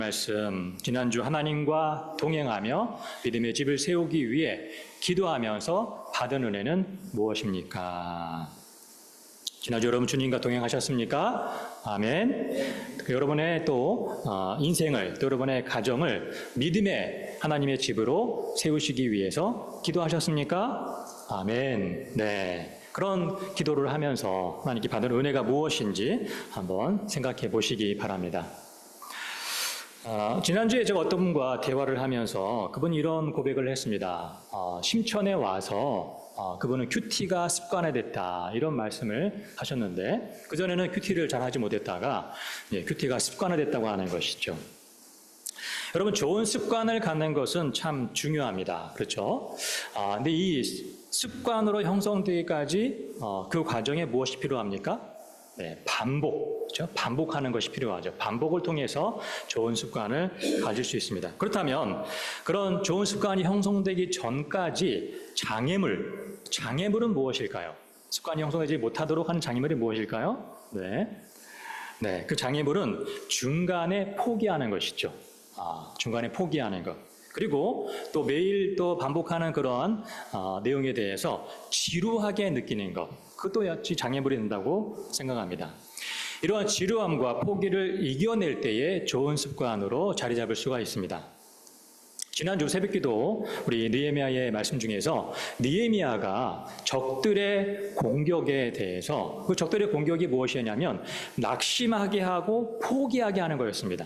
말씀, 지난주 하나님과 동행하며 믿음의 집을 세우기 위해 기도하면서 받은 은혜는 무엇입니까? 지난주 여러분 주님과 동행하셨습니까? 아멘. 여러분의 또 인생을, 또 여러분의 가정을 믿음의 하나님의 집으로 세우시기 위해서 기도하셨습니까? 아멘. 네. 그런 기도를 하면서 하나님께 받은 은혜가 무엇인지 한번 생각해 보시기 바랍니다. 지난주에 제가 어떤 분과 대화를 하면서 그분이 이런 고백을 했습니다. 심천에 와서 그분은 큐티가 습관화됐다 이런 말씀을 하셨는데 그전에는 큐티를 잘 하지 못했다가 큐티가 습관화됐다고 하는 것이죠. 여러분, 좋은 습관을 갖는 것은 참 중요합니다. 그렇죠? 근데 이 습관으로 형성되기까지 그 과정에 무엇이 필요합니까? 반복, 그렇죠? 반복하는 것이 필요하죠. 반복을 통해서 좋은 습관을 가질 수 있습니다. 그렇다면 그런 좋은 습관이 형성되기 전까지 장애물은 무엇일까요? 습관이 형성되지 못하도록 하는 장애물이 무엇일까요? 그 장애물은 중간에 포기하는 것이죠. 중간에 포기하는 것. 그리고 또 매일 또 반복하는 그런 내용에 대해서 지루하게 느끼는 것. 그것도 역시 장애물이 된다고 생각합니다. 이러한 지루함과 포기를 이겨낼 때에 좋은 습관으로 자리 잡을 수가 있습니다. 지난주 새벽기도 우리 느헤미야의 말씀 중에서 느헤미야가 적들의 공격에 대해서 그 적들의 공격이 무엇이었냐면 낙심하게 하고 포기하게 하는 거였습니다.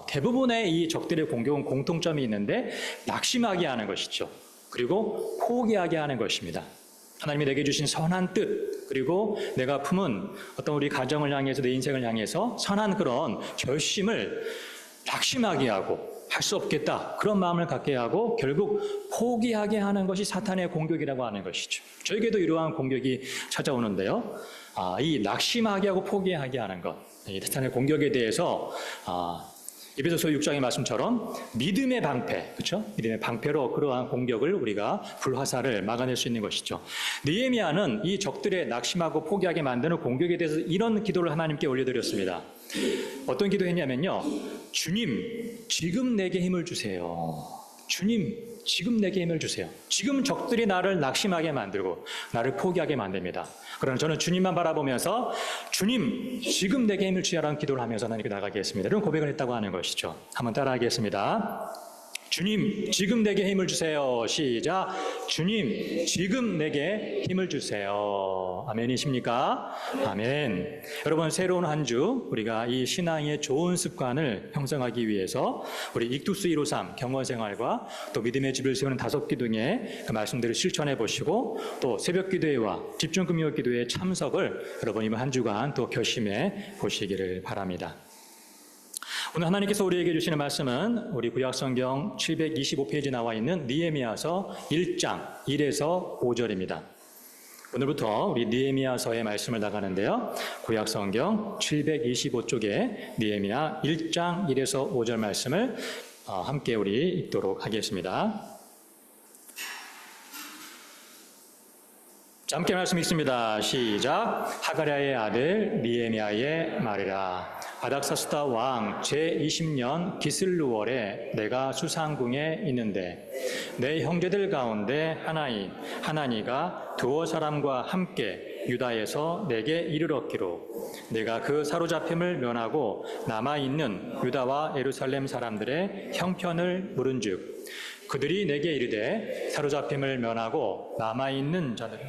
대부분의 이 적들의 공격은 공통점이 있는데 낙심하게 하는 것이죠. 그리고 포기하게 하는 것입니다. 하나님이 내게 주신 선한 뜻, 그리고 내가 품은 어떤 우리 가정을 향해서 내 인생을 향해서 선한 그런 결심을 낙심하게 하고 할 수 없겠다 그런 마음을 갖게 하고 결국 포기하게 하는 것이 사탄의 공격이라고 하는 것이죠. 저에게도 이러한 공격이 찾아오는데요. 이 낙심하게 하고 포기하게 하는 것, 이 사탄의 공격에 대해서 에베소서 6장의 말씀처럼 믿음의 방패, 그렇죠? 믿음의 방패로 그러한 공격을 우리가 불화살을 막아낼 수 있는 것이죠. 느헤미야는 이 적들의 낙심하고 포기하게 만드는 공격에 대해서 이런 기도를 하나님께 올려드렸습니다. 어떤 기도했냐면요. 주님, 지금 내게 힘을 주세요. 주님, 지금 내게 힘을 주세요. 지금 적들이 나를 낙심하게 만들고 나를 포기하게 만듭니다. 그러나 저는 주님만 바라보면서 주님, 지금 내게 힘을 주시라는 기도를 하면서 하나님께 나가겠습니다. 이런 고백을 했다고 하는 것이죠. 한번 따라하겠습니다. 주님, 지금 내게 힘을 주세요. 시작. 주님, 지금 내게 힘을 주세요. 아멘이십니까? 아멘. 여러분, 새로운 한 주 우리가 이 신앙의 좋은 습관을 형성하기 위해서 우리 익투스 153 경건생활과 또 믿음의 집을 세우는 5기둥의 그 말씀들을 실천해 보시고 또 새벽기도회와 집중금요기도회 참석을 여러분 이번 한 주간 또 결심해 보시기를 바랍니다. 오늘 하나님께서 우리에게 주시는 말씀은 우리 구약성경 725페이지 나와 있는 느헤미야서 1장 1에서 5절입니다. 오늘부터 우리 느헤미야서의 말씀을 나가는데요. 구약성경 725쪽에 느헤미야 1장 1에서 5절 말씀을 함께 우리 읽도록 하겠습니다. 자, 함께 말씀 읽습니다. 시작. 하가랴의 아들 느헤미야의 말이라. 아닥사스다 왕 제20년 기슬루월에 내가 수상궁에 있는데 내 형제들 가운데 하나인 하나니가 두어 사람과 함께 유다에서 내게 이르렀기로 내가 그 사로잡힘을 면하고 남아있는 유다와 예루살렘 사람들의 형편을 물은즉 그들이 내게 이르되 사로잡힘을 면하고 남아있는 자들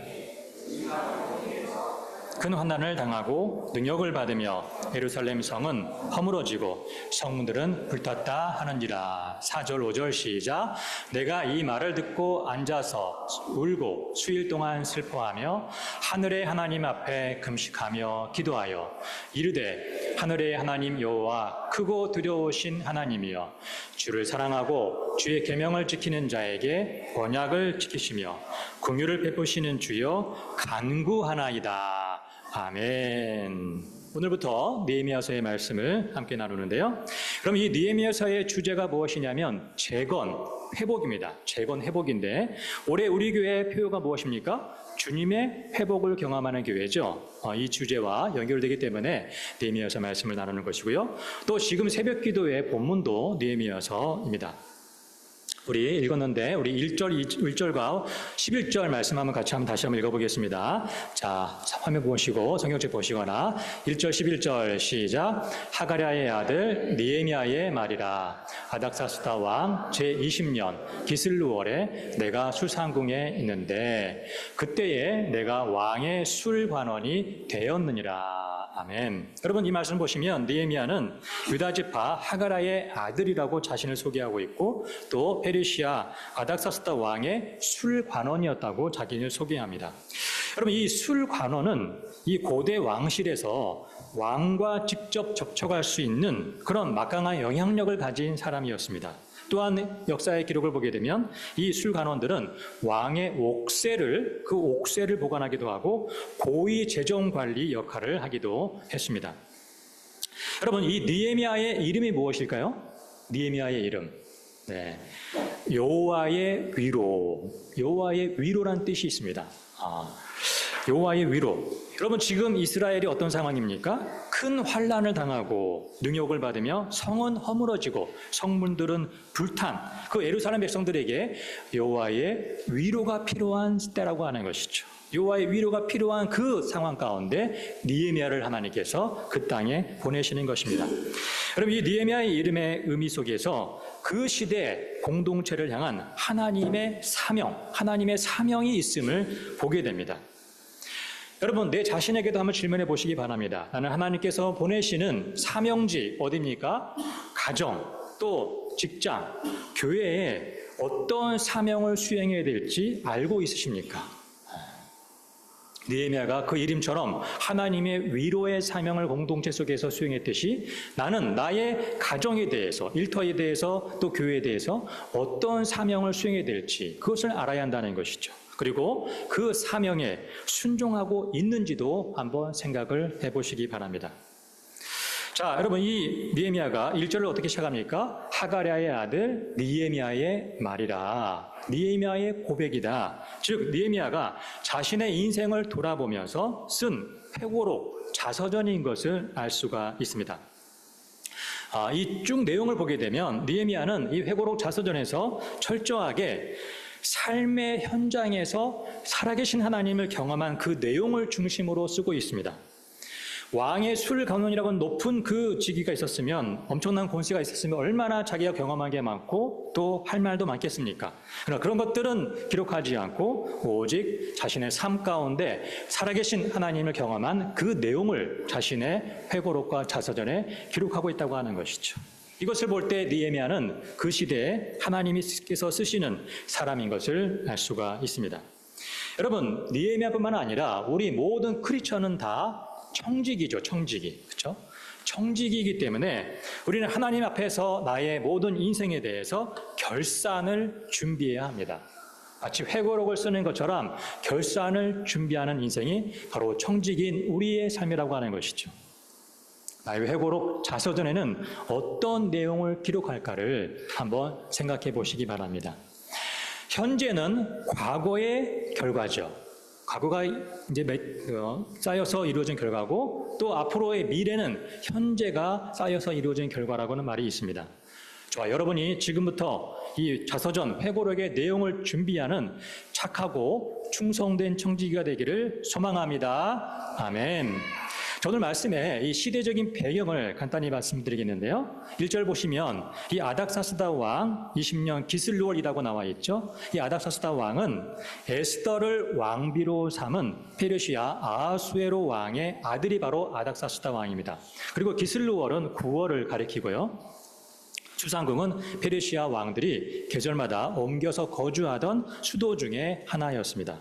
큰 환난을 당하고 능력을 받으며 예루살렘 성은 허물어지고 성문들은 불탔다 하는지라. 4절 5절 시작. 내가 이 말을 듣고 앉아서 울고 수일 동안 슬퍼하며 하늘의 하나님 앞에 금식하며 기도하여 이르되 하늘의 하나님 여호와 크고 두려우신 하나님이여 주를 사랑하고 주의 계명을 지키는 자에게 언약을 지키시며 긍휼을 베푸시는 주여 간구하나이다. 아멘. 오늘부터 느헤미야서의 말씀을 함께 나누는데요. 그럼 이 느헤미야서의 주제가 무엇이냐면 재건, 회복입니다. 재건, 회복인데 올해 우리 교회의 표어가 무엇입니까? 주님의 회복을 경험하는 교회죠. 이 주제와 연결되기 때문에 느헤미야서 말씀을 나누는 것이고요. 또 지금 새벽 기도의 본문도 느헤미야서입니다. 우리 읽었는데 우리 1절과 11절 말씀 한번 같이 다시 한번 읽어보겠습니다. 자, 화면 보시고 성경책 보시거나 1절 11절 시작. 하가랴의 아들 느헤미야의 말이라. 아닥사스다 왕 제20년 기슬루월에 내가 술상궁에 있는데 그때에 내가 왕의 술관원이 되었느니라. 아멘. 여러분 이 말씀 보시면 느헤미야는 유다지파 하가랴의 아들이라고 자신을 소개하고 있고 또 페르시아 아닥사스다 왕의 술관원이었다고 자기를 소개합니다. 여러분 이 술관원은 이 고대 왕실에서 왕과 직접 접촉할 수 있는 그런 막강한 영향력을 가진 사람이었습니다. 또한 역사의 기록을 보게 되면 이 술관원들은 왕의 옥새를 보관하기도 하고 고위 재정 관리 역할을 하기도 했습니다. 여러분 이 느헤미야의 이름이 무엇일까요? 느헤미야의 이름. 네. 여호와의 위로. 여호와의 위로란 뜻이 있습니다. 여호와의 위로. 여러분 지금 이스라엘이 어떤 상황입니까? 큰 환난을 당하고 능욕을 받으며 성은 허물어지고 성문들은 불탄 그 예루살렘 백성들에게 여호와의 위로가 필요한 때라고 하는 것이죠. 여호와의 위로가 필요한 그 상황 가운데 느헤미야를 하나님께서 그 땅에 보내시는 것입니다. 여러분 이 느헤미야의 이름의 의미 속에서 그 시대 공동체를 향한 하나님의 사명이 있음을 보게 됩니다. 여러분 내 자신에게도 한번 질문해 보시기 바랍니다. 나는 하나님께서 보내시는 사명지 어디입니까? 가정, 또 직장, 교회에 어떤 사명을 수행해야 될지 알고 있으십니까? 느헤미야가 그 이름처럼 하나님의 위로의 사명을 공동체 속에서 수행했듯이 나는 나의 가정에 대해서, 일터에 대해서, 또 교회에 대해서 어떤 사명을 수행해야 될지 그것을 알아야 한다는 것이죠. 그리고 그 사명에 순종하고 있는지도 한번 생각을 해보시기 바랍니다. 자, 여러분 이 느헤미야가 1절을 어떻게 시작합니까? 하가랴의 아들 느헤미야의 말이라. 느헤미야의 고백이다. 즉 느헤미야가 자신의 인생을 돌아보면서 쓴 회고록 자서전인 것을 알 수가 있습니다. 이 쭉 내용을 보게 되면 느헤미야는 이 회고록 자서전에서 철저하게 삶의 현장에서 살아계신 하나님을 경험한 그 내용을 중심으로 쓰고 있습니다. 왕의 술관원이라고 높은 그 직위가 있었으면 엄청난 권세가 있었으면 얼마나 자기가 경험한 게 많고 또 할 말도 많겠습니까? 그러나 그런 것들은 기록하지 않고 오직 자신의 삶 가운데 살아계신 하나님을 경험한 그 내용을 자신의 회고록과 자서전에 기록하고 있다고 하는 것이죠. 이것을 볼 때 느헤미야는 그 시대에 하나님께서 쓰시는 사람인 것을 알 수가 있습니다. 여러분, 느헤미야뿐만 아니라 우리 모든 크리스천은 다 청지기죠, 청지기. 그렇죠? 청지기이기 때문에 우리는 하나님 앞에서 나의 모든 인생에 대해서 결산을 준비해야 합니다. 마치 회고록을 쓰는 것처럼 결산을 준비하는 인생이 바로 청지기인 우리의 삶이라고 하는 것이죠. 나의 회고록 자서전에는 어떤 내용을 기록할까를 한번 생각해 보시기 바랍니다. 현재는 과거의 결과죠. 과거가 이제 쌓여서 이루어진 결과고 또 앞으로의 미래는 현재가 쌓여서 이루어진 결과라고는 말이 있습니다. 좋아, 여러분이 지금부터 이 자서전 회고록의 내용을 준비하는 착하고 충성된 청지기가 되기를 소망합니다. 아멘. 오늘 말씀에 이 시대적인 배경을 간단히 말씀드리겠는데요. 1절 보시면 이 아닥사스다 왕 20년 기슬루월이라고 나와 있죠. 이 아닥사스다 왕은 에스더를 왕비로 삼은 페르시아 아하수에로 왕의 아들이 바로 아닥사스다 왕입니다. 그리고 기슬루월은 9월을 가리키고요. 수상궁은 페르시아 왕들이 계절마다 옮겨서 거주하던 수도 중에 하나였습니다.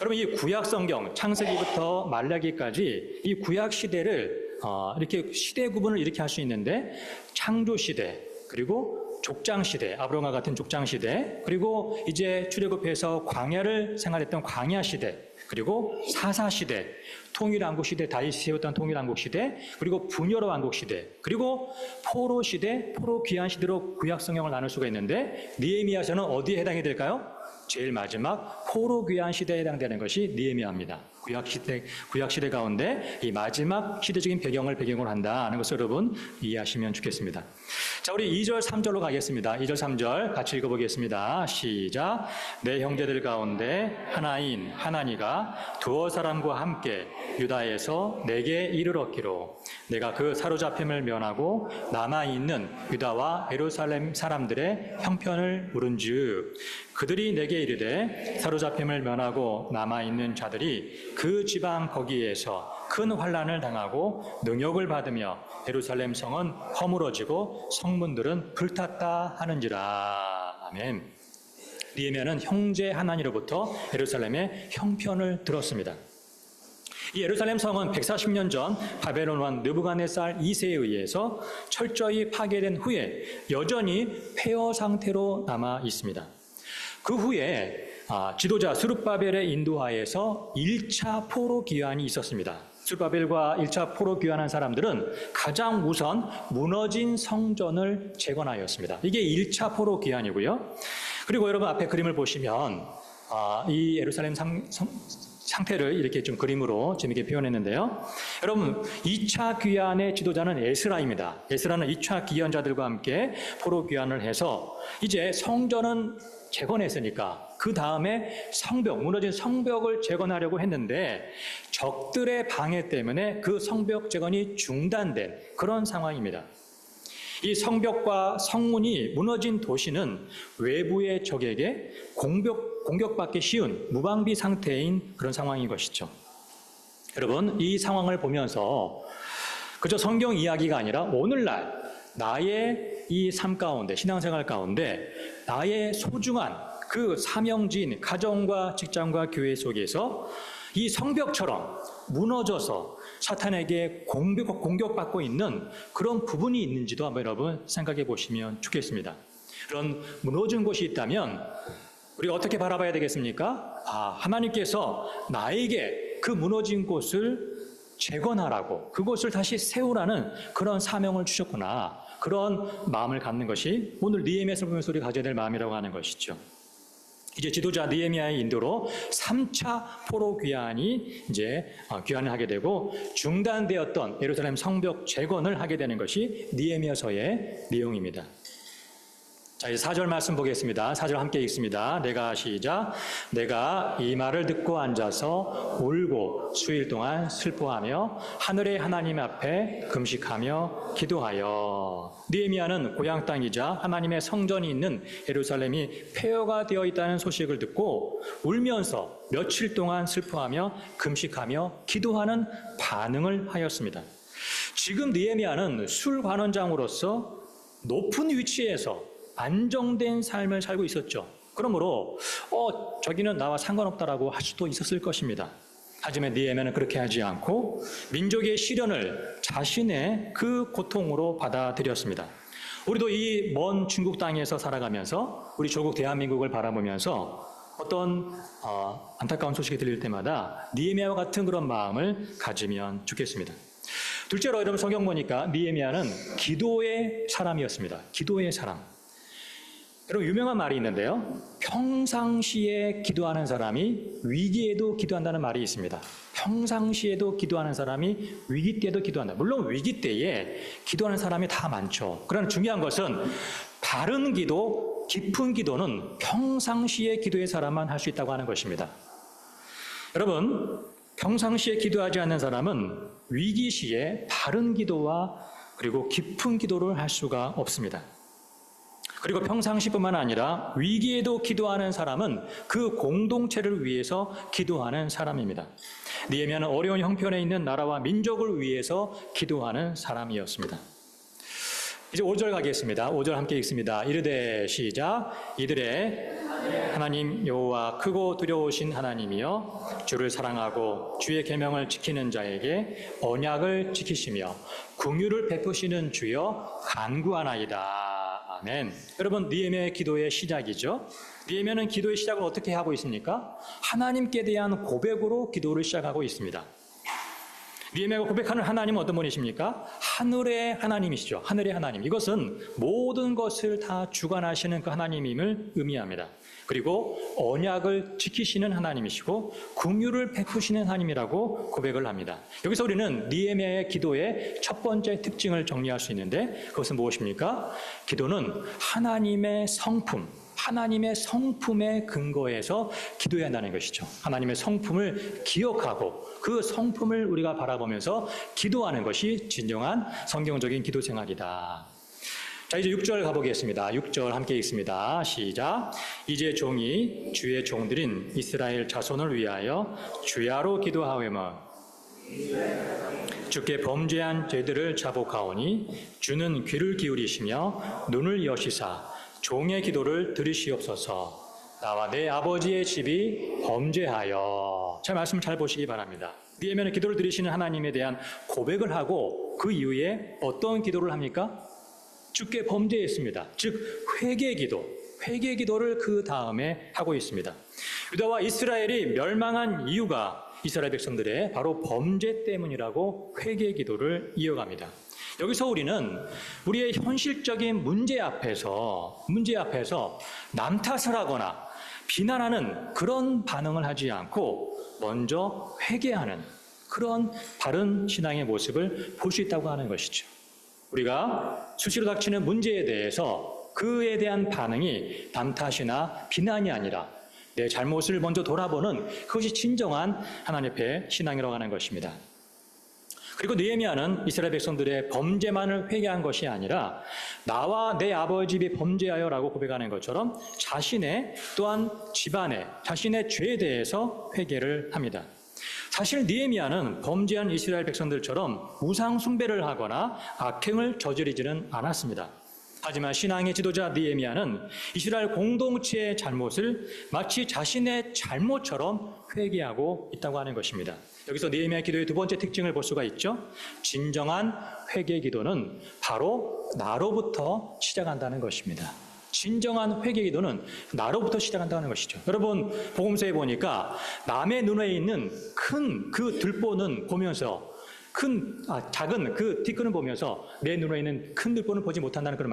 여러분 이 구약 성경 창세기부터 말라기까지 이 구약 시대를 이렇게 시대 구분을 이렇게 할 수 있는데 창조 시대 그리고 족장 시대 아브라함과 같은 족장 시대 그리고 이제 출애굽해서 광야를 생활했던 광야 시대 그리고 사사 시대 통일왕국 시대 다윗이 세웠던 통일왕국 시대 그리고 분열의 왕국 시대 그리고 포로 시대 포로 귀환 시대로 구약 성경을 나눌 수가 있는데 느헤미야서는 어디에 해당이 될까요? 제일 마지막 포로 귀환 시대에 해당되는 것이 느헤미야입니다. 구약 시대 가운데 이 마지막 시대적인 배경으로 한다는 것을 여러분 이해하시면 좋겠습니다. 자, 우리 2절, 3절로 가겠습니다. 2절, 3절 같이 읽어보겠습니다. 시작. 내 형제들 가운데 하나인 하나니가 두어 사람과 함께 유다에서 내게 이르렀기로 내가 그 사로잡힘을 면하고 남아있는 유다와 예루살렘 사람들의 형편을 물은즉 그들이 내게 이르되 사로잡힘을 면하고 남아있는 자들이 그 지방 거기에서 큰 환난을 당하고 능욕을 받으며 예루살렘 성은 허물어지고 성문들은 불탔다 하는지라. 아멘. 느헤미야는 형제 하나니로부터 예루살렘의 형편을 들었습니다. 이 예루살렘 성은 140년 전 바벨론 왕 느부갓네살 2세에 의해서 철저히 파괴된 후에 여전히 폐허 상태로 남아 있습니다. 그 후에 지도자 스룹바벨의 인도하에서 1차 포로 귀환이 있었습니다. 스룹바벨과 1차 포로 귀환한 사람들은 가장 우선 무너진 성전을 재건하였습니다. 이게 1차 포로 귀환이고요. 그리고 여러분 앞에 그림을 보시면 이 예루살렘 상태를 이렇게 좀 그림으로 재미있게 표현했는데요. 여러분 2차 귀환의 지도자는 에스라입니다. 에스라는 2차 귀환자들과 함께 포로 귀환을 해서 이제 성전은 재건했으니까 그 다음에 무너진 성벽을 재건하려고 했는데 적들의 방해 때문에 그 성벽 재건이 중단된 그런 상황입니다. 이 성벽과 성문이 무너진 도시는 외부의 적에게 공격받기 쉬운 무방비 상태인 그런 상황인 것이죠. 여러분, 이 상황을 보면서 그저 성경 이야기가 아니라 오늘날 나의 이 삶 가운데, 신앙생활 가운데 나의 소중한 그 사명지인 가정과 직장과 교회 속에서 이 성벽처럼 무너져서 사탄에게 공격받고 있는 그런 부분이 있는지도 한번 여러분 생각해 보시면 좋겠습니다. 그런 무너진 곳이 있다면 우리가 어떻게 바라봐야 되겠습니까? 하나님께서 나에게 그 무너진 곳을 재건하라고, 그곳을 다시 세우라는 그런 사명을 주셨구나. 그런 마음을 갖는 것이 오늘 느헤미야서 보면서 우리가 가져야 될 마음이라고 하는 것이죠. 이제 지도자 느헤미야의 인도로 3차 포로 귀환이 이제 귀환을 하게 되고 중단되었던 예루살렘 성벽 재건을 하게 되는 것이 느헤미야서의 내용입니다. 자, 이제 4절 말씀 보겠습니다. 4절 함께 읽습니다. 내가 이 말을 듣고 앉아서 울고 수일 동안 슬퍼하며 하늘의 하나님 앞에 금식하며 기도하여. 느헤미야는 고향 땅이자 하나님의 성전이 있는 예루살렘이 폐허가 되어 있다는 소식을 듣고 울면서 며칠 동안 슬퍼하며 금식하며 기도하는 반응을 하였습니다. 지금 느헤미야는 술관원장으로서 높은 위치에서 안정된 삶을 살고 있었죠. 그러므로 저기는 나와 상관없다라고 할 수도 있었을 것입니다. 하지만 느헤미야는 그렇게 하지 않고 민족의 시련을 자신의 그 고통으로 받아들였습니다. 우리도 이 먼 중국 땅에서 살아가면서 우리 조국 대한민국을 바라보면서 어떤 안타까운 소식이 들릴 때마다 느헤미야와 같은 그런 마음을 가지면 좋겠습니다. 둘째로 여러분 성경 보니까 느헤미야는 기도의 사람이었습니다. 기도의 사람. 여러분 유명한 말이 있는데요. 평상시에 기도하는 사람이 위기에도 기도한다는 말이 있습니다. 평상시에도 기도하는 사람이 위기 때도 기도한다. 물론 위기 때에 기도하는 사람이 다 많죠. 그러나 중요한 것은 바른 기도, 깊은 기도는 평상시에 기도의 사람만 할 수 있다고 하는 것입니다. 여러분 평상시에 기도하지 않는 사람은 위기 시에 바른 기도와 그리고 깊은 기도를 할 수가 없습니다. 그리고 평상시뿐만 아니라 위기에도 기도하는 사람은 그 공동체를 위해서 기도하는 사람입니다. 느헤미야는 어려운 형편에 있는 나라와 민족을 위해서 기도하는 사람이었습니다. 이제 5절 가겠습니다. 5절 함께 읽습니다. 이르되 시작. 이들의 하나님 여호와 크고 두려우신 하나님이여 주를 사랑하고 주의 계명을 지키는 자에게 언약을 지키시며 긍휼을 베푸시는 주여 간구하나이다. 아멘. 여러분 느헤미야의 기도의 시작이죠. 느헤미야는 기도의 시작을 어떻게 하고 있습니까? 하나님께 대한 고백으로 기도를 시작하고 있습니다. 느헤미야가 고백하는 하나님은 어떤 분이십니까? 하늘의 하나님이시죠. 하늘의 하나님. 이것은 모든 것을 다 주관하시는 그 하나님임을 의미합니다. 그리고 언약을 지키시는 하나님이시고 긍휼을 베푸시는 하나님이라고 고백을 합니다. 여기서 우리는 느헤미야의 기도의 첫 번째 특징을 정리할 수 있는데 그것은 무엇입니까? 기도는 하나님의 성품, 하나님의 성품에 근거해서 기도해야 한다는 것이죠. 하나님의 성품을 기억하고 그 성품을 우리가 바라보면서 기도하는 것이 진정한 성경적인 기도 생활이다. 자, 이제 6절 가보겠습니다. 6절 함께 읽습니다. 시작. 이제 종이 주의 종들인 이스라엘 자손을 위하여 주야로 기도하오며 주께 범죄한 죄들을 자복하오니 주는 귀를 기울이시며 눈을 여시사 종의 기도를 들으시옵소서. 나와 내 아버지의 집이 범죄하여. 제 말씀 잘 보시기 바랍니다. 느헤미야는 기도를 들으시는 하나님에 대한 고백을 하고 그 이후에 어떤 기도를 합니까? 주께 범죄했습니다. 즉 회개 기도를 그 다음에 하고 있습니다. 유다와 이스라엘이 멸망한 이유가 이스라엘 백성들의 바로 범죄 때문이라고 회개 기도를 이어갑니다. 여기서 우리는 우리의 현실적인 문제 앞에서 남 탓을 하거나 비난하는 그런 반응을 하지 않고 먼저 회개하는 그런 바른 신앙의 모습을 볼 수 있다고 하는 것이죠. 우리가 수시로 닥치는 문제에 대해서 그에 대한 반응이 남 탓이나 비난이 아니라 내 잘못을 먼저 돌아보는 그것이 진정한 하나님 앞에 신앙이라고 하는 것입니다. 그리고 느헤미야는 이스라엘 백성들의 범죄만을 회개한 것이 아니라 나와 내 아버지 집이 범죄하여라고 고백하는 것처럼 자신의 또한 집안의 자신의 죄에 대해서 회개를 합니다. 사실 느헤미야는 범죄한 이스라엘 백성들처럼 우상 숭배를 하거나 악행을 저지르지는 않았습니다. 하지만 신앙의 지도자 느헤미야는 이스라엘 공동체의 잘못을 마치 자신의 잘못처럼 회개하고 있다고 하는 것입니다. 여기서 느헤미야의 기도의 두 번째 특징을 볼 수가 있죠. 진정한 회개 기도는 바로 나로부터 시작한다는 것입니다. 진정한 회개 기도는 나로부터 시작한다는 것이죠. 여러분 복음서에 보니까 남의 눈에 있는 큰 그 들보는 보면서 작은 그 티끌을 보면서 내 눈에 있는 큰 들보는 보지 못한다는 그런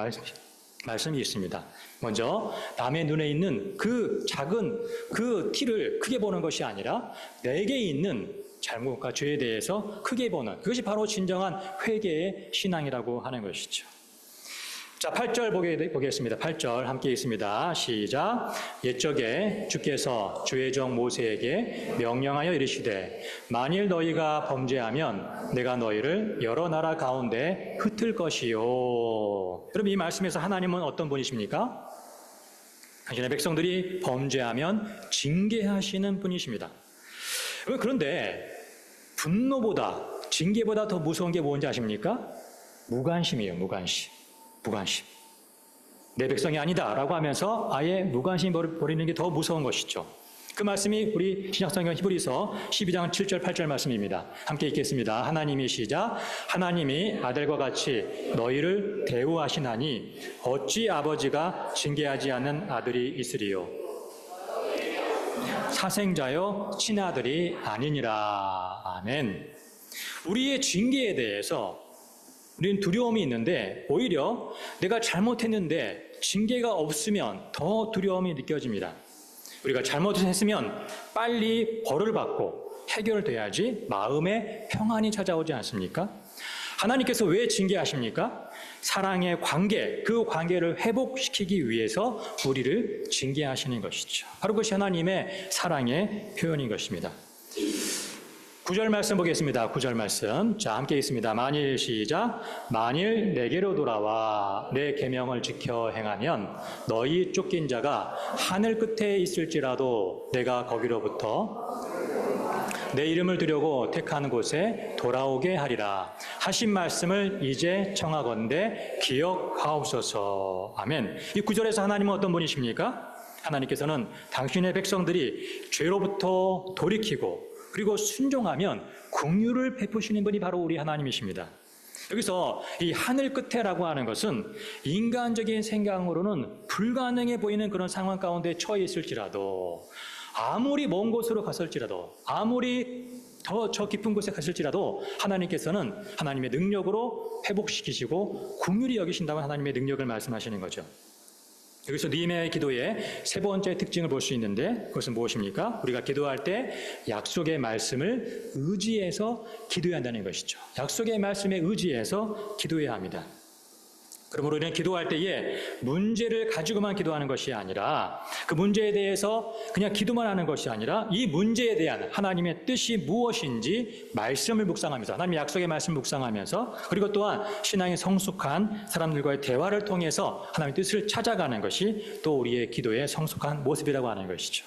말씀이 있습니다. 먼저 남의 눈에 있는 그 작은 그 티를 크게 보는 것이 아니라 내게 있는 잘못과 죄에 대해서 크게 보는 그것이 바로 진정한 회개의 신앙이라고 하는 것이죠. 자, 8절 보겠습니다. 8절 함께 읽습니다. 시작. 옛적에 주께서 주의 종 모세에게 명령하여 이르시되 만일 너희가 범죄하면 내가 너희를 여러 나라 가운데 흩을 것이요. 여러분 이 말씀에서 하나님은 어떤 분이십니까? 당신의 백성들이 범죄하면 징계하시는 분이십니다. 그런데 분노보다 징계보다 더 무서운 게 뭔지 아십니까? 무관심이에요. 무관심. 내 백성이 아니다라고 하면서 아예 무관심 버리는 게 더 무서운 것이죠. 그 말씀이 우리 신약성경 히브리서 12장 7절 8절 말씀입니다. 함께 읽겠습니다. 하나님이 시작. 하나님이 아들과 같이 너희를 대우하시나니 어찌 아버지가 징계하지 않는 아들이 있으리요. 사생자여 친아들이 아니니라. 아멘. 우리의 징계에 대해서 우리는 두려움이 있는데 오히려 내가 잘못했는데 징계가 없으면 더 두려움이 느껴집니다. 우리가 잘못했으면 빨리 벌을 받고 해결돼야지 마음에 평안이 찾아오지 않습니까? 하나님께서 왜 징계하십니까? 사랑의 관계, 그 관계를 회복시키기 위해서 우리를 징계하시는 것이죠. 바로 그것이 하나님의 사랑의 표현인 것입니다. 9절 말씀 보겠습니다. 9절 말씀. 자, 함께 읽습니다. 만일 시작. 만일 내게로 돌아와 내 계명을 지켜 행하면 너희 쫓긴 자가 하늘 끝에 있을지라도 내가 거기로부터 내 이름을 두려고 택한 곳에 돌아오게 하리라. 하신 말씀을 이제 청하건대 기억하옵소서. 아멘. 이 9절에서 하나님은 어떤 분이십니까? 하나님께서는 당신의 백성들이 죄로부터 돌이키고 그리고 순종하면 긍휼을 베푸시는 분이 바로 우리 하나님이십니다. 여기서 이 하늘 끝에라고 하는 것은 인간적인 생각으로는 불가능해 보이는 그런 상황 가운데 처해 있을지라도 아무리 먼 곳으로 갔을지라도 아무리 저 깊은 곳에 갔을지라도 하나님께서는 하나님의 능력으로 회복시키시고 긍휼히 여기신다고 하나님의 능력을 말씀하시는 거죠. 여기서 느헤미야의 기도의 세 번째 특징을 볼 수 있는데 그것은 무엇입니까? 우리가 기도할 때 약속의 말씀을 의지해서 기도해야 한다는 것이죠. 약속의 말씀에 의지해서 기도해야 합니다. 그러므로 우리는 기도할 때에 문제를 가지고만 기도하는 것이 아니라 그 문제에 대해서 그냥 기도만 하는 것이 아니라 이 문제에 대한 하나님의 뜻이 무엇인지 말씀을 묵상하면서 하나님의 약속의 말씀을 묵상하면서 그리고 또한 신앙이 성숙한 사람들과의 대화를 통해서 하나님의 뜻을 찾아가는 것이 또 우리의 기도의 성숙한 모습이라고 하는 것이죠.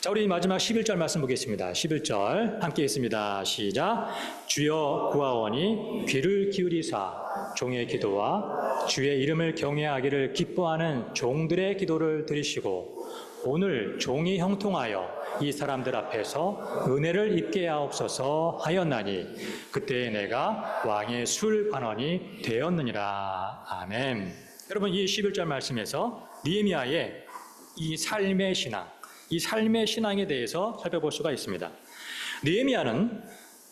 자, 우리 마지막 11절 말씀 보겠습니다. 11절 함께 있습니다. 시작. 주여 구하오니 귀를 기울이사 종의 기도와 주의 이름을 경외하기를 기뻐하는 종들의 기도를 들으시고 오늘 종이 형통하여 이 사람들 앞에서 은혜를 입게 하옵소서 하였나니 그때 내가 왕의 술 관원이 되었느니라. 아멘. 여러분, 이 11절 말씀에서 느헤미야의 이 삶의 신앙, 이 삶의 신앙에 대해서 살펴볼 수가 있습니다. 느헤미야는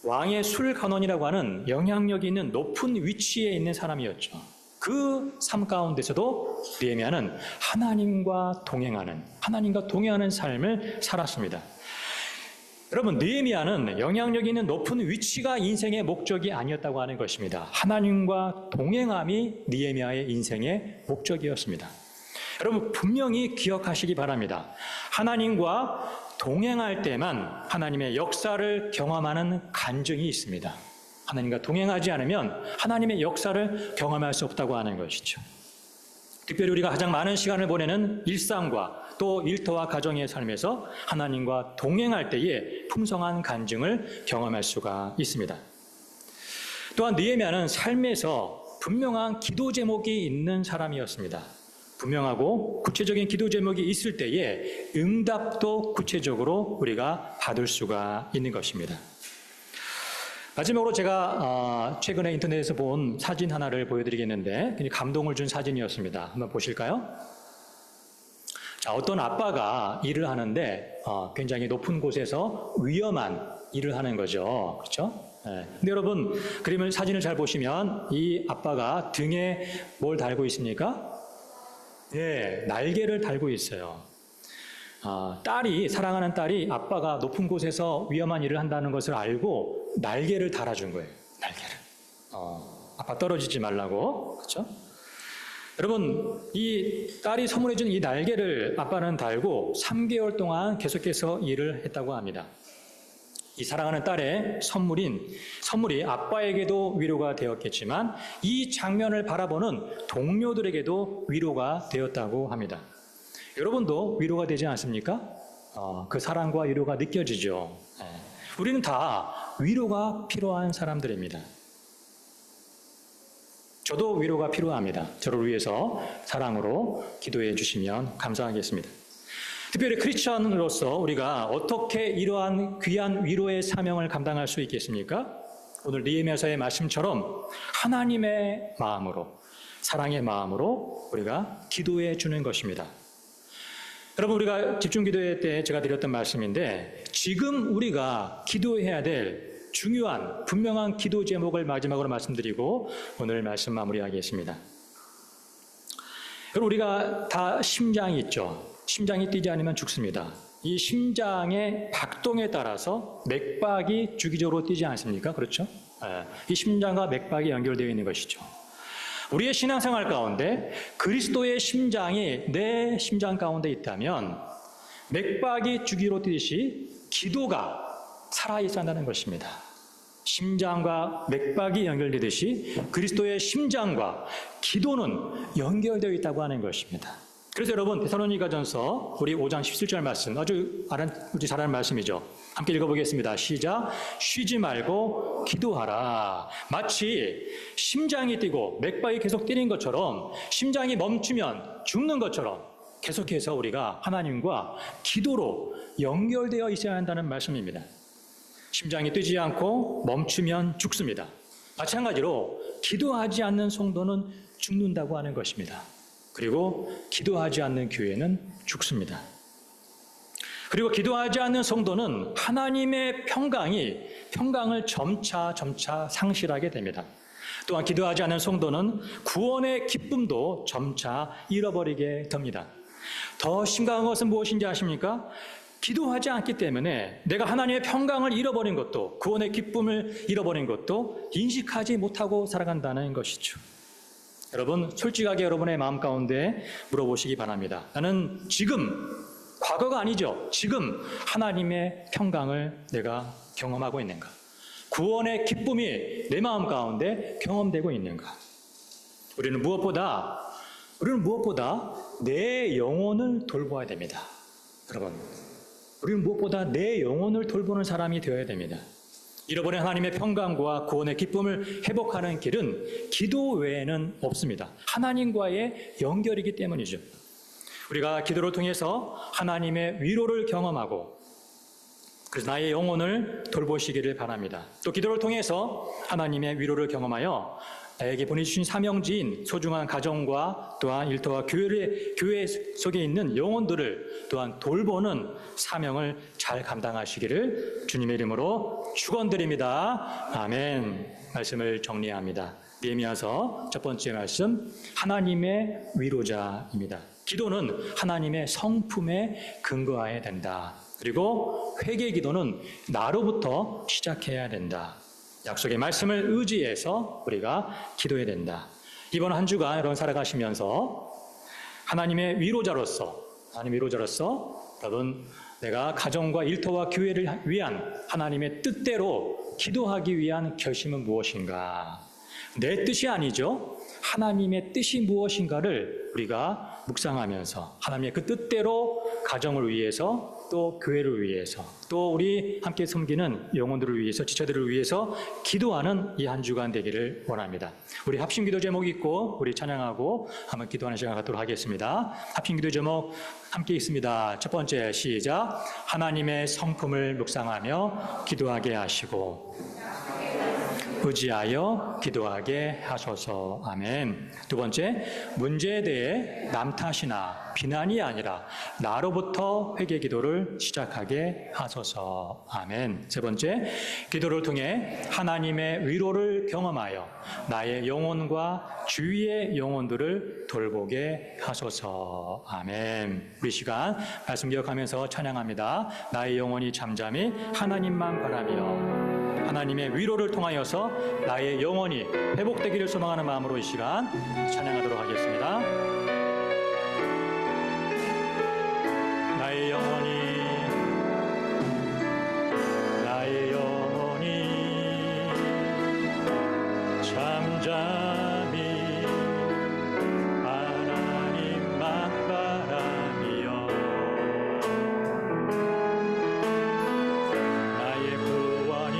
왕의 술 관원이라고 하는 영향력이 있는 높은 위치에 있는 사람이었죠. 그 삶 가운데서도 느헤미야는 하나님과 동행하는 삶을 살았습니다. 여러분, 느헤미야는 영향력이 있는 높은 위치가 인생의 목적이 아니었다고 하는 것입니다. 하나님과 동행함이 느헤미야의 인생의 목적이었습니다. 여러분, 분명히 기억하시기 바랍니다. 하나님과 동행할 때만 하나님의 역사를 경험하는 간증이 있습니다. 하나님과 동행하지 않으면 하나님의 역사를 경험할 수 없다고 하는 것이죠. 특별히 우리가 가장 많은 시간을 보내는 일상과 또 일터와 가정의 삶에서 하나님과 동행할 때에 풍성한 간증을 경험할 수가 있습니다. 또한 느헤미야는 삶에서 분명한 기도 제목이 있는 사람이었습니다. 분명하고 구체적인 기도 제목이 있을 때에 응답도 구체적으로 우리가 받을 수가 있는 것입니다. 마지막으로 제가 최근에 인터넷에서 본 사진 하나를 보여드리겠는데 굉장히 감동을 준 사진이었습니다. 한번 보실까요? 자, 어떤 아빠가 일을 하는데 굉장히 높은 곳에서 위험한 일을 하는 거죠. 그렇죠? 네. 근데 여러분, 사진을 잘 보시면 이 아빠가 등에 뭘 달고 있습니까? 네, 날개를 달고 있어요. 사랑하는 딸이 아빠가 높은 곳에서 위험한 일을 한다는 것을 알고 날개를 달아준 거예요. 날개를. 아빠 떨어지지 말라고. 그렇죠? 여러분, 이 딸이 선물해준 이 날개를 아빠는 달고 3개월 동안 계속해서 일을 했다고 합니다. 이 사랑하는 딸의 선물이 아빠에게도 위로가 되었겠지만 이 장면을 바라보는 동료들에게도 위로가 되었다고 합니다. 여러분도 위로가 되지 않습니까? 그 사랑과 위로가 느껴지죠. 우리는 다 위로가 필요한 사람들입니다. 저도 위로가 필요합니다. 저를 위해서 사랑으로 기도해 주시면 감사하겠습니다. 특별히 크리스천으로서 우리가 어떻게 이러한 귀한 위로의 사명을 감당할 수 있겠습니까? 오늘 느헤미야서의 말씀처럼 하나님의 마음으로, 사랑의 마음으로 우리가 기도해 주는 것입니다. 여러분, 우리가 집중기도회 때 제가 드렸던 말씀인데 지금 우리가 기도해야 될 중요한 분명한 기도 제목을 마지막으로 말씀드리고 오늘 말씀 마무리하겠습니다. 여러분, 우리가 다 심장이 있죠. 심장이 뛰지 않으면 죽습니다. 이 심장의 박동에 따라서 맥박이 주기적으로 뛰지 않습니까? 그렇죠? 이 심장과 맥박이 연결되어 있는 것이죠. 우리의 신앙생활 가운데 그리스도의 심장이 내 심장 가운데 있다면 맥박이 주기로 뛰듯이 기도가 살아있어야 한다는 것입니다. 심장과 맥박이 연결되듯이 그리스도의 심장과 기도는 연결되어 있다고 하는 것입니다. 그래서 여러분, 데살로니가전서 우리 5장 17절 말씀 아주 잘 아는 말씀이죠. 함께 읽어보겠습니다. 시작. 쉬지 말고 기도하라. 마치 심장이 뛰고 맥박이 계속 뛰는 것처럼 심장이 멈추면 죽는 것처럼 계속해서 우리가 하나님과 기도로 연결되어 있어야 한다는 말씀입니다. 심장이 뛰지 않고 멈추면 죽습니다. 마찬가지로 기도하지 않는 성도는 죽는다고 하는 것입니다. 그리고 기도하지 않는 교회는 죽습니다. 그리고 기도하지 않는 성도는 하나님의 평강을 점차 상실하게 됩니다. 또한 기도하지 않는 성도는 구원의 기쁨도 점차 잃어버리게 됩니다. 더 심각한 것은 무엇인지 아십니까? 기도하지 않기 때문에 내가 하나님의 평강을 잃어버린 것도, 구원의 기쁨을 잃어버린 것도 인식하지 못하고 살아간다는 것이죠. 여러분, 솔직하게 여러분의 마음 가운데 물어보시기 바랍니다. 나는 지금, 과거가 아니죠. 지금 하나님의 평강을 내가 경험하고 있는가? 구원의 기쁨이 내 마음 가운데 경험되고 있는가? 우리는 무엇보다 내 영혼을 돌보아야 됩니다. 여러분, 우리는 무엇보다 내 영혼을 돌보는 사람이 되어야 됩니다. 잃어버린 하나님의 평강과 구원의 기쁨을 회복하는 길은 기도 외에는 없습니다. 하나님과의 연결이기 때문이죠. 우리가 기도를 통해서 하나님의 위로를 경험하고, 그래서 나의 영혼을 돌보시기를 바랍니다. 또 기도를 통해서 하나님의 위로를 경험하여 나에게 보내주신 사명지인 소중한 가정과 또한 일터와 교회 속에 있는 영혼들을 또한 돌보는 사명을 잘 감당하시기를 주님의 이름으로 축원드립니다. 아멘. 말씀을 정리합니다. 느헤미야서 첫 번째 말씀, 하나님의 위로자입니다. 기도는 하나님의 성품에 근거해야 된다. 그리고 회개 기도는 나로부터 시작해야 된다. 약속의 말씀을 의지해서 우리가 기도해야 된다. 이번 한 주간 여러분 살아가시면서 하나님의 위로자로서 여러분, 내가 가정과 일터와 교회를 위한 하나님의 뜻대로 기도하기 위한 결심은 무엇인가? 내 뜻이 아니죠. 하나님의 뜻이 무엇인가를 우리가 묵상하면서 하나님의 그 뜻대로 가정을 위해서, 또 교회를 위해서, 또 우리 함께 섬기는 영혼들을 위해서, 지체들을 위해서 기도하는 이 한 주간 되기를 원합니다. 우리 합심기도 제목 읽고 우리 찬양하고 한번 기도하는 시간 갖도록 하겠습니다. 합심기도 제목 함께 읽습니다. 첫 번째 시작. 하나님의 성품을 묵상하며 기도하게 하시고 의지하여 기도하게 하소서. 아멘. 두 번째, 문제에 대해 남 탓이나 비난이 아니라 나로부터 회개 기도를 시작하게 하소서. 아멘. 세 번째, 기도를 통해 하나님의 위로를 경험하여 나의 영혼과 주위의 영혼들을 돌보게 하소서. 아멘. 우리 시간 말씀 기억하면서 찬양합니다. 나의 영혼이 잠잠히 하나님만 바라며 하나님의 위로를 통하여서 나의 영혼이 회복되기를 소망하는 마음으로 이 시간 찬양하도록 하겠습니다. 나의 영혼이 잠잠히 하나님만 바라며 나의 구원이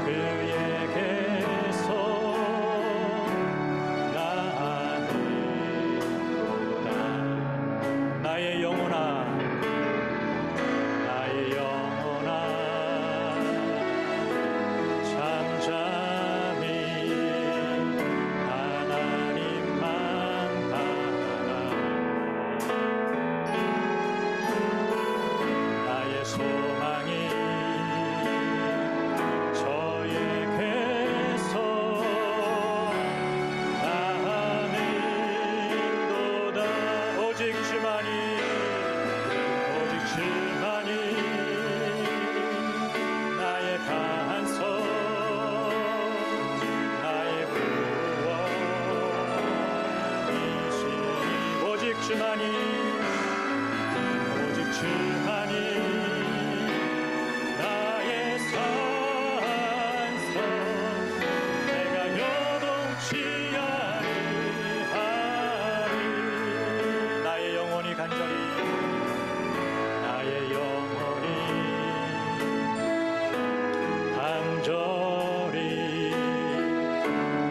그에게서 나아오다. 나의 영혼아 잠잠히 하나님만 바라라. 나의 소망이 저에게서 나아는도다. 오직 주만이 나의 반석, 나의 구원이시니. 오직 주만이 나의 산성, 내가 요동치 아니하리. 나의 영혼이 간절히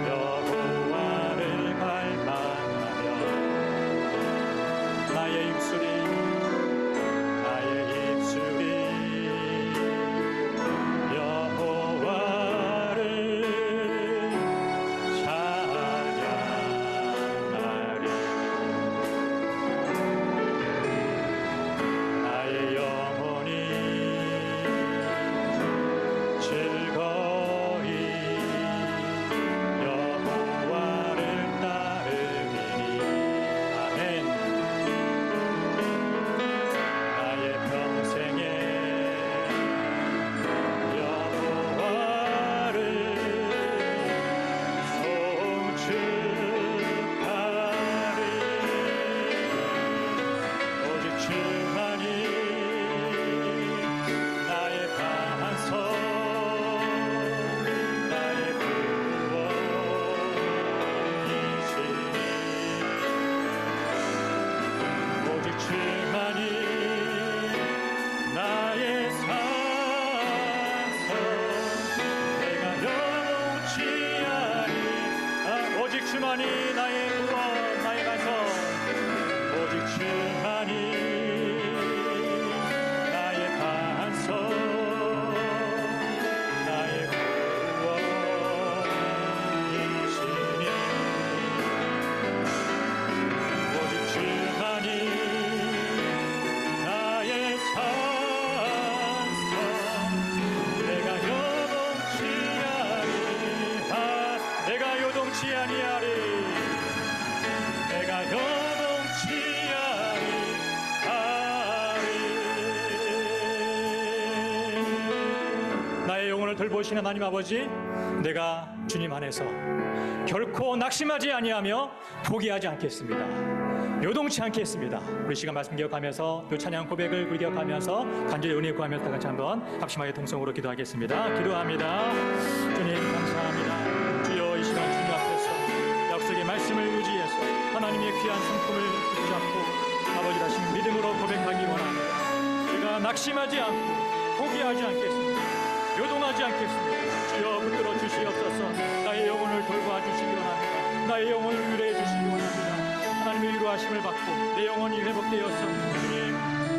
여호와를 갈망하며 나의 입술이 나의 나의 구원, 나의 반석, 오직 주만이 나의 반석, 나의 구원이시니 오직 주만이 나의 산성, 내가 요동치 아니하리, 내가 요동치 아니하리, 내가 요동치 아니하리. 나의 영혼을 돌보시는 하나님 아버지, 내가 주님 안에서 결코 낙심하지 아니하며 포기하지 않겠습니다. 요동치 않겠습니다. 우리 시간 말씀 기억하면서 또 찬양 고백을 기억하면서 간절히 은혜 구하면서 다 같이 한번 합심하게 동성으로 기도하겠습니다. 기도합니다. 주님 감사합니다. 주여, 이 시간 주님 앞에서 약속의 말씀을 의지해서 하나님의 귀한 성품을 붙잡고 아버지 다신 믿음으로 고백하기 원합니다. 제가 낙심하지 않고 포기하지 않겠습니다. 요동하지 않겠습니다. 주여 붙들어 주시옵소서. 나의 영혼을 돌봐 주시기 원합니다. 나의 영혼을 위로해 주시기 원합니다. 하나님의 위로하심을 받고 내 영혼이 회복되어서 주님,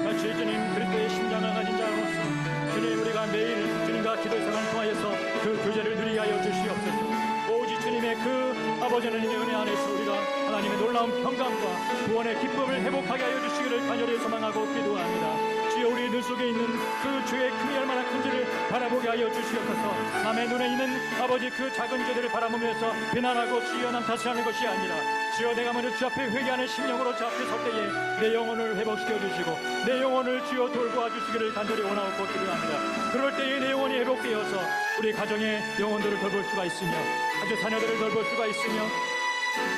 마치 주님 그리스도의 심장을 가진 자로서 주님, 우리가 매일 주님과 기도 생활을 통하여서 그 교제를 누리게 하여 주시옵소서. 오직 주님의 그 아버지 하나님의 은혜 안에서 우리가 하나님의 놀라운 평강과 구원의 기쁨을 회복하게 하여 주시기를 간절히 소망하고 기도합니다. 주여, 우리 눈 속에 있는 그 주의 크기 얼마나 큰지를 바라보게 하여 주시옵소서. 남의 눈에 있는 아버지 그 작은 죄들을 바라보면서 비난하고 주여 난 탓하는 것이 아니라 주여, 내가 먼저 주 앞에 회개하는 심령으로 주 앞에 설 때에 내 영혼을 회복시켜 주시고 내 영혼을 주여 돌보아 주시기를 간절히 원하고 기도합니다. 그럴 때에 내 영혼이 회복되어서 우리 가정의 영혼들을 돌볼 수가 있으며 아주 자녀들을 돌볼 수가 있으며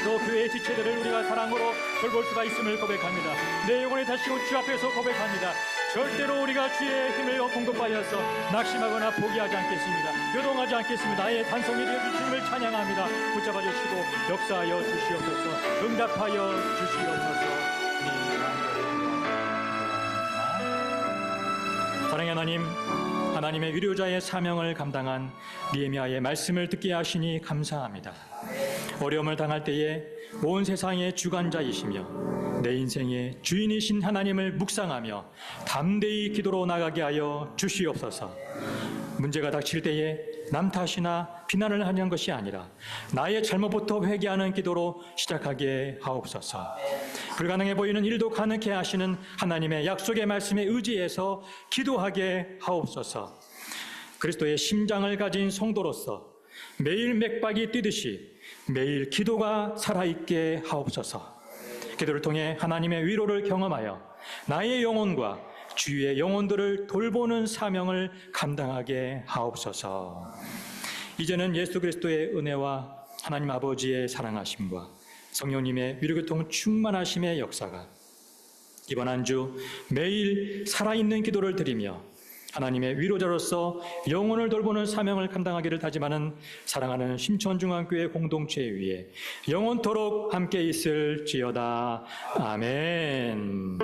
또 교회의 지체들을 우리가 사랑으로 돌볼 수가 있음을 고백합니다. 내 영혼이 다시 주 앞에서 고백합니다. 절대로 우리가 주의 힘을 공급하여서 낙심하거나 포기하지 않겠습니다. 요동하지 않겠습니다. 나의 단성이 되어 주심을 찬양합니다. 붙잡아 주시고 역사하여 주시옵소서. 응답하여 주시옵소서. 사랑의 하나님, 하나님의 위로자의 사명을 감당한 느헤미야의 말씀을 듣게 하시니 감사합니다. 어려움을 당할 때에 온 세상의 주관자이시며 내 인생의 주인이신 하나님을 묵상하며 담대히 기도로 나가게 하여 주시옵소서. 문제가 닥칠 때에 남 탓이나 비난을 하는 것이 아니라 나의 잘못부터 회개하는 기도로 시작하게 하옵소서. 불가능해 보이는 일도 가능케 하시는 하나님의 약속의 말씀에 의지해서 기도하게 하옵소서. 그리스도의 심장을 가진 성도로서 매일 맥박이 뛰듯이 매일 기도가 살아있게 하옵소서. 기도를 통해 하나님의 위로를 경험하여 나의 영혼과 주위의 영혼들을 돌보는 사명을 감당하게 하옵소서. 이제는 예수 그리스도의 은혜와 하나님 아버지의 사랑하심과 성령님의 위로교통 충만하심의 역사가 이번 한 주 매일 살아있는 기도를 드리며 하나님의 위로자로서 영혼을 돌보는 사명을 감당하기를 다짐하는 사랑하는 심천중앙교회 공동체 위에 영원토록 함께 있을지어다. 아멘.